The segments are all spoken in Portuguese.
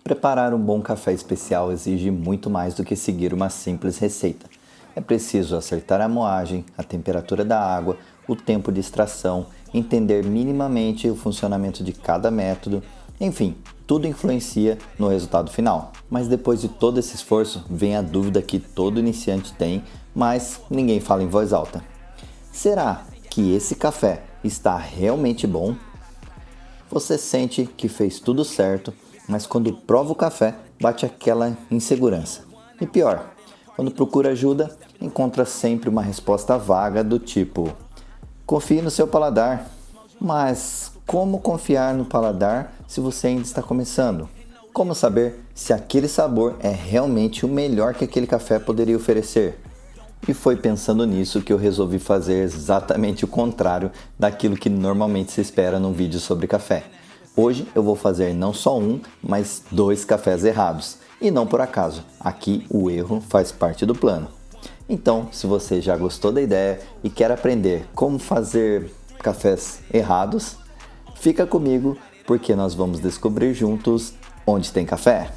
Preparar um bom café especial exige muito mais do que seguir uma simples receita. É preciso acertar a moagem, a temperatura da água, o tempo de extração, entender minimamente o funcionamento de cada método, enfim, tudo influencia no resultado final. Mas depois de todo esse esforço, vem a dúvida que todo iniciante tem, mas ninguém fala em voz alta. Será que esse café está realmente bom? Você sente que fez tudo certo, mas quando prova o café, bate aquela insegurança. E pior, quando procura ajuda, encontra sempre uma resposta vaga do tipo: confie no seu paladar. Mas como confiar no paladar se você ainda está começando? Como saber se aquele sabor é realmente o melhor que aquele café poderia oferecer? E foi pensando nisso que eu resolvi fazer exatamente o contrário daquilo que normalmente se espera num vídeo sobre café. Hoje eu vou fazer não só um, mas 2 cafés errados. E não por acaso, aqui o erro faz parte do plano. Então, se você já gostou da ideia e quer aprender como fazer cafés errados, fica comigo porque nós vamos descobrir juntos onde tem café.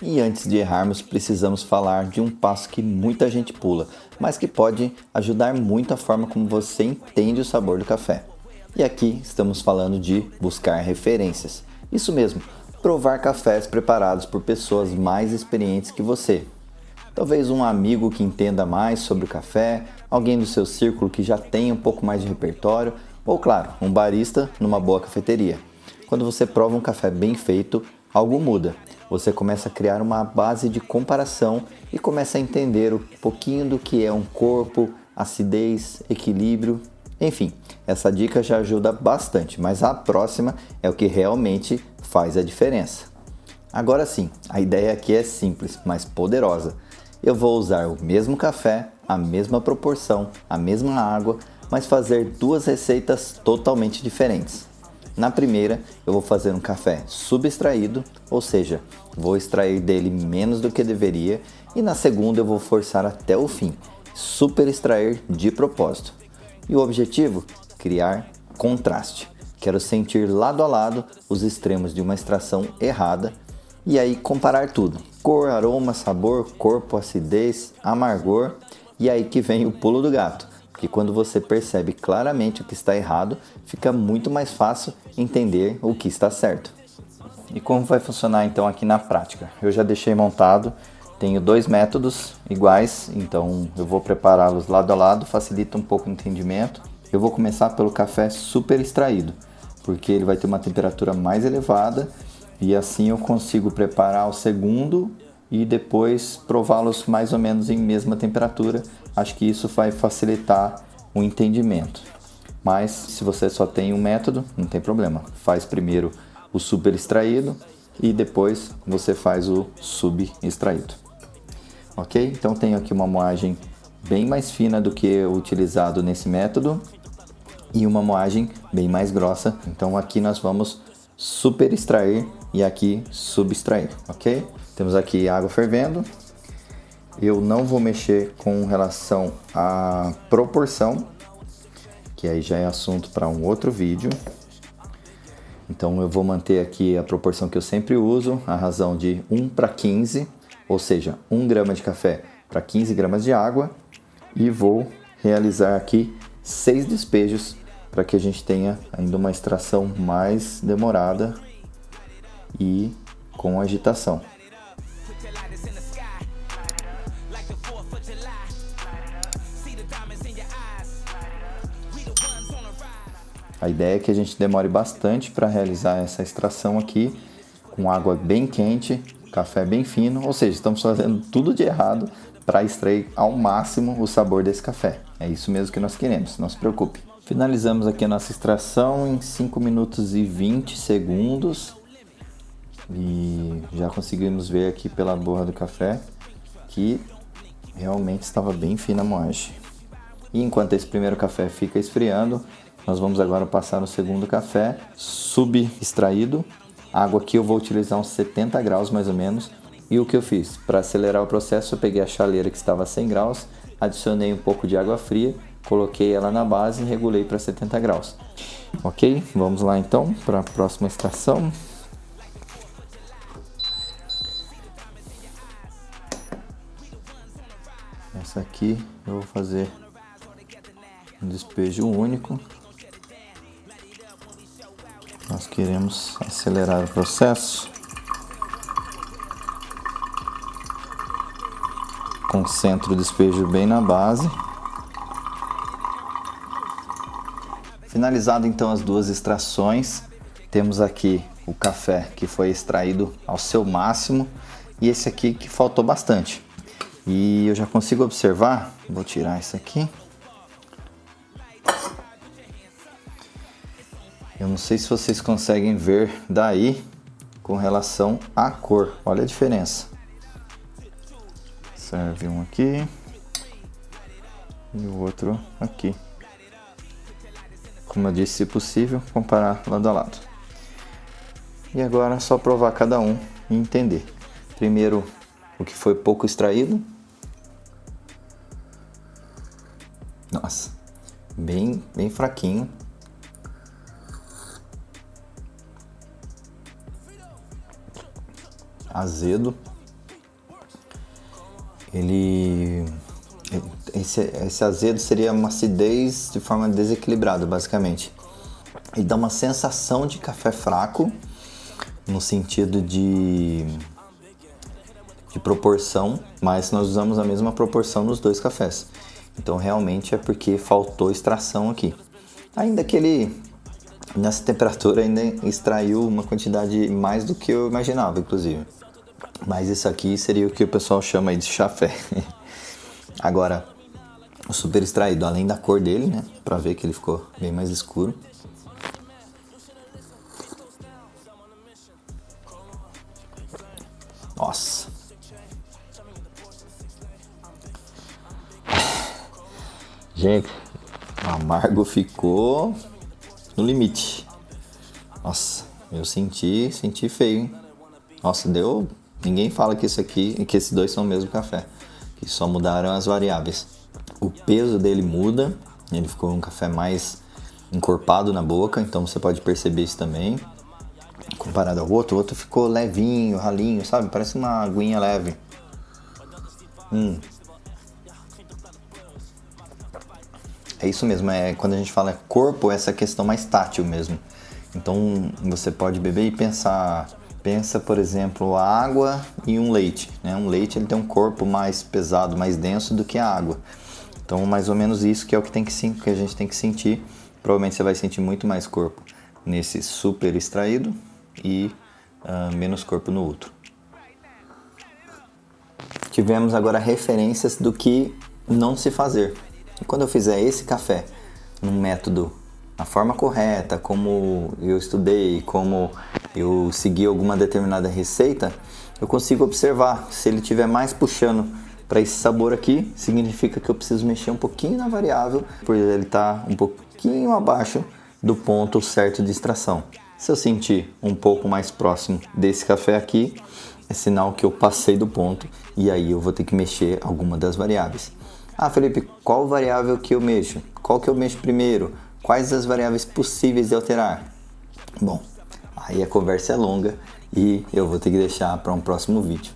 E antes de errarmos, precisamos falar de um passo que muita gente pula, mas que pode ajudar muito a forma como você entende o sabor do café. E aqui estamos falando de buscar referências. Isso mesmo, provar cafés preparados por pessoas mais experientes que você. Talvez um amigo que entenda mais sobre o café, alguém do seu círculo que já tenha um pouco mais de repertório, ou claro, um barista numa boa cafeteria. Quando você prova um café bem feito, algo muda. Você começa a criar uma base de comparação e começa a entender um pouquinho do que é um corpo, acidez, equilíbrio. Enfim, essa dica já ajuda bastante, mas a próxima é o que realmente faz a diferença. Agora sim, a ideia aqui é simples, mas poderosa. Eu vou usar o mesmo café, a mesma proporção, a mesma água, mas fazer 2 receitas totalmente diferentes. Na primeira, eu vou fazer um café subextraído, ou seja, vou extrair dele menos do que deveria, e na segunda eu vou forçar até o fim, super extrair de propósito. E o objetivo? Criar contraste. Quero sentir lado a lado os extremos de uma extração errada e aí comparar tudo. Cor, aroma, sabor, corpo, acidez, amargor, e aí que vem o pulo do gato. Porque quando você percebe claramente o que está errado, fica muito mais fácil entender o que está certo. E como vai funcionar então aqui na prática? Eu já deixei montado, tenho 2 métodos iguais, então eu vou prepará-los lado a lado, facilita um pouco o entendimento. Eu vou começar pelo café super extraído, porque ele vai ter uma temperatura mais elevada e assim eu consigo preparar o segundo e depois prová-los mais ou menos em mesma temperatura. Acho que isso vai facilitar o entendimento. Mas se você só tem um método, não tem problema. Faz primeiro o super extraído e depois você faz o subextraído. Ok? Então tenho aqui uma moagem bem mais fina do que o utilizado nesse método e uma moagem bem mais grossa. Então aqui nós vamos super extrair e aqui subextrair, ok? Temos aqui água fervendo. Eu não vou mexer com relação à proporção, que aí já é assunto para um outro vídeo. Então eu vou manter aqui a proporção que eu sempre uso, a razão de 1:15, ou seja, 1 grama de café para 15 gramas de água. E vou realizar aqui 6 despejos para que a gente tenha ainda uma extração mais demorada e com agitação. A ideia é que a gente demore bastante para realizar essa extração aqui, com água bem quente, café bem fino, ou seja, estamos fazendo tudo de errado para extrair ao máximo o sabor desse café. É isso mesmo que nós queremos, não se preocupe. Finalizamos aqui a nossa extração em 5 minutos e 20 segundos e já conseguimos ver aqui pela borra do café que realmente estava bem fina a moagem. E enquanto esse primeiro café fica esfriando, nós vamos agora passar no segundo café, subextraído. A água aqui eu vou utilizar uns 70 graus mais ou menos. E o que eu fiz? Para acelerar o processo, eu peguei a chaleira que estava a 100 graus, adicionei um pouco de água fria, coloquei ela na base e regulei para 70 graus. Ok? Vamos lá então para a próxima extração. Essa aqui eu vou fazer um despejo único. Nós queremos acelerar o processo. Concentro o despejo bem na base. Finalizado então as duas extrações, temos aqui o café que foi extraído ao seu máximo e esse aqui que faltou bastante. E eu já consigo observar, vou tirar isso aqui. Eu não sei se vocês conseguem ver daí com relação à cor, olha a diferença. Serve um aqui e o outro aqui. Como eu disse, se possível, comparar lado a lado. E agora é só provar cada um e entender. Primeiro, o que foi pouco extraído. Nossa, bem fraquinho. Azedo. Esse azedo seria uma acidez de forma desequilibrada, basicamente. E dá uma sensação de café fraco, no sentido de proporção, mas nós usamos a mesma proporção nos dois cafés. Então realmente é porque faltou extração aqui. Ainda que ele, nessa temperatura, ainda extraiu uma quantidade mais do que eu imaginava, inclusive. Mas isso aqui seria o que o pessoal chama aí de chafé. Agora, o super extraído, além da cor dele, né? Pra ver que ele ficou bem mais escuro. Nossa. Gente, o amargo ficou no limite. Nossa, eu senti feio, hein? Nossa, deu... Ninguém fala que isso aqui, que esses dois são o mesmo café. Que só mudaram as variáveis. O peso dele muda. Ele ficou um café mais encorpado na boca. Então você pode perceber isso também. Comparado ao outro. O outro ficou levinho, ralinho, sabe? Parece uma aguinha leve. É isso mesmo. Quando a gente fala corpo, essa questão mais tátil mesmo. Então você pode beber e pensar... Pensa, por exemplo, a água e um leite, né? Um leite ele tem um corpo mais pesado, mais denso do que a água. Então, mais ou menos isso que é o que a gente tem que sentir. Provavelmente você vai sentir muito mais corpo nesse super extraído e menos corpo no outro. Tivemos agora referências do que não se fazer. E quando eu fizer esse café num método, a forma correta, como eu estudei, como eu segui alguma determinada receita, eu consigo observar. Se ele estiver mais puxando para esse sabor aqui, significa que eu preciso mexer um pouquinho na variável, por ele estar um pouquinho abaixo do ponto certo de extração. Se eu sentir um pouco mais próximo desse café aqui, é sinal que eu passei do ponto e aí eu vou ter que mexer alguma das variáveis. Ah, Felipe, qual variável que eu mexo? Qual que eu mexo primeiro? Quais as variáveis possíveis de alterar? Bom, aí a conversa é longa e eu vou ter que deixar para um próximo vídeo.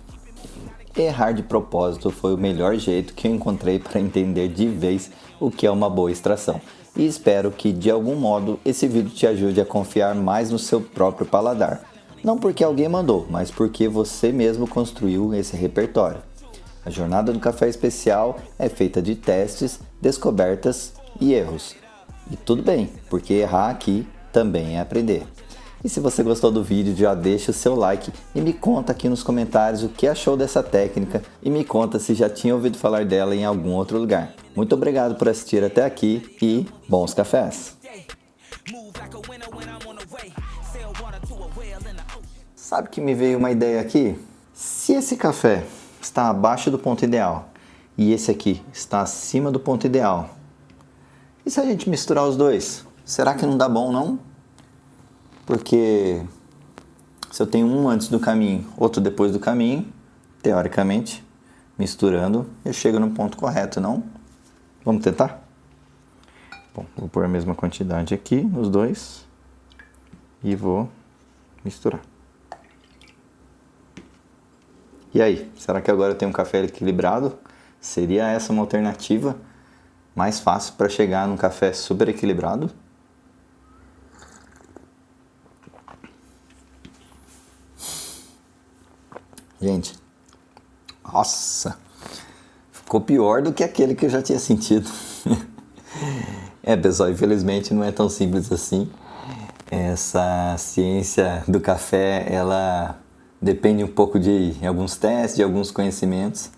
Errar de propósito foi o melhor jeito que eu encontrei para entender de vez o que é uma boa extração. E espero que de algum modo esse vídeo te ajude a confiar mais no seu próprio paladar. Não porque alguém mandou, mas porque você mesmo construiu esse repertório. A jornada do café especial é feita de testes, descobertas e erros. E tudo bem, porque errar aqui também é aprender. E se você gostou do vídeo, já deixa o seu like e me conta aqui nos comentários o que achou dessa técnica e me conta se já tinha ouvido falar dela em algum outro lugar. Muito obrigado por assistir até aqui e bons cafés! Sabe que me veio uma ideia aqui? Se esse café está abaixo do ponto ideal e esse aqui está acima do ponto ideal, e se a gente misturar os dois? Será que não dá bom, não? Porque se eu tenho um antes do caminho, outro depois do caminho, teoricamente, misturando, eu chego no ponto correto, não? Vamos tentar? Bom, vou pôr a mesma quantidade aqui nos dois e vou misturar. E aí, será que agora eu tenho um café equilibrado? Seria essa uma alternativa mais fácil para chegar num café super equilibrado? Gente, nossa, ficou pior do que aquele que eu já tinha sentido. Pessoal, infelizmente não é tão simples assim. Essa ciência do café, ela depende um pouco de alguns testes, de alguns conhecimentos.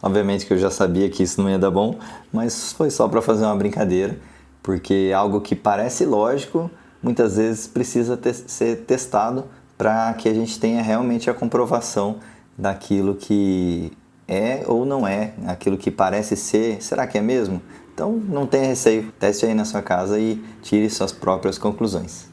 Obviamente que eu já sabia que isso não ia dar bom, mas foi só para fazer uma brincadeira, porque algo que parece lógico, muitas vezes precisa ser testado para que a gente tenha realmente a comprovação daquilo que é ou não é, aquilo que parece ser, será que é mesmo? Então não tenha receio, teste aí na sua casa e tire suas próprias conclusões.